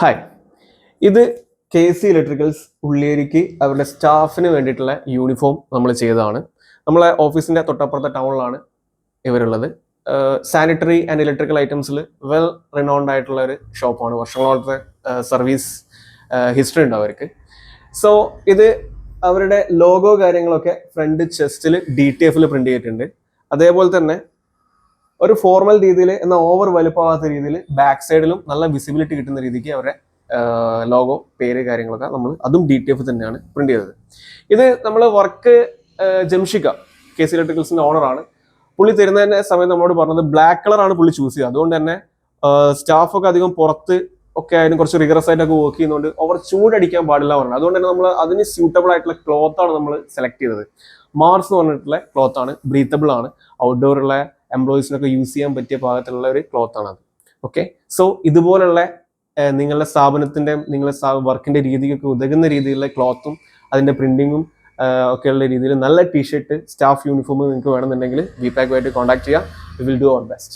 Hi, ഇത് K C electricals ഉള്ളിയേരിക്ക് അവരുടെ സ്റ്റാഫിന് വേണ്ടിയിട്ടുള്ള യൂണിഫോം നമ്മൾ ചെയ്തതാണ്. നമ്മളെ ഓഫീസിൻ്റെ തൊട്ടപ്പുറത്തെ ടൗണിലാണ് ഇവരുള്ളത്. Sanitary and electrical ഐറ്റംസിൽ well renowned ആയിട്ടുള്ള ഒരു ഷോപ്പാണ്. വർഷങ്ങളോളത്തെ സർവീസ് ഹിസ്റ്ററി ഉണ്ട് അവർക്ക്. സോ ഇത് അവരുടെ ലോഗോ കാര്യങ്ങളൊക്കെ ഫ്രണ്ട് ചെസ്റ്റിൽ DTF പ്രിന്റ് ചെയ്തിട്ടുണ്ട്. അതേപോലെ തന്നെ ഒരു ഫോർമൽ രീതിയിൽ എന്നാൽ ഓവർ വലുപ്പമാകാത്ത രീതിയിൽ ബാക്ക് സൈഡിലും നല്ല വിസിബിലിറ്റി കിട്ടുന്ന രീതിക്ക് അവരുടെ ലോഗോ പേര് കാര്യങ്ങളൊക്കെ നമ്മൾ അതും DTF തന്നെയാണ് പ്രിന്റ് ചെയ്തത്. ഇത് നമ്മൾ വർക്ക് ജംഷിക KC ഇലക്ട്രിക്കൽസിന്റെ ഓണറാണ്. പുള്ളി തരുന്ന സമയത്ത് നമ്മളോട് പറഞ്ഞത് ബ്ലാക്ക് കളറാണ് പുള്ളി ചൂസ് ചെയ്യുക. അതുകൊണ്ട് തന്നെ സ്റ്റാഫൊക്കെ അധികം പുറത്ത് ഒക്കെ ആയാലും കുറച്ച് റിഗറസ് ആയിട്ടൊക്കെ വർക്ക് ചെയ്യുന്നതുകൊണ്ട് ഓവർ ചൂടടിക്കാൻ പാടില്ല പറഞ്ഞത്. അതുകൊണ്ട് തന്നെ നമ്മൾ അതിന് സ്യൂട്ടബിൾ ആയിട്ടുള്ള ക്ലോത്താണ് നമ്മൾ സെലക്ട് ചെയ്തത്. മാർസ് എന്ന് പറഞ്ഞിട്ടുള്ള ക്ലോത്താണ്, ബ്രീത്തബിൾ ആണ്, ഔട്ട്ഡോറുള്ള എംപ്ലോയീസിനൊക്കെ യൂസ് ചെയ്യാൻ പറ്റിയ പാകത്തിലുള്ള ഒരു ക്ലോത്താണ് അത്. ഓക്കെ, സോ ഇതുപോലുള്ള നിങ്ങളുടെ സ്ഥാപനത്തിന്റെ നിങ്ങളുടെ വർക്കിന്റെ രീതിക്കൊക്കെ ഉതകുന്ന രീതിയിലുള്ള ക്ലോത്തും അതിന്റെ പ്രിന്റിങ്ങും ഒക്കെയുള്ള രീതിയിൽ നല്ല ടീഷർട്ട് സ്റ്റാഫ് യൂണിഫോം നിങ്ങൾക്ക് വേണമെന്നുണ്ടെങ്കിൽ VPAC ആയിട്ട് കോൺടാക്ട് ചെയ്യുക. We will do our best.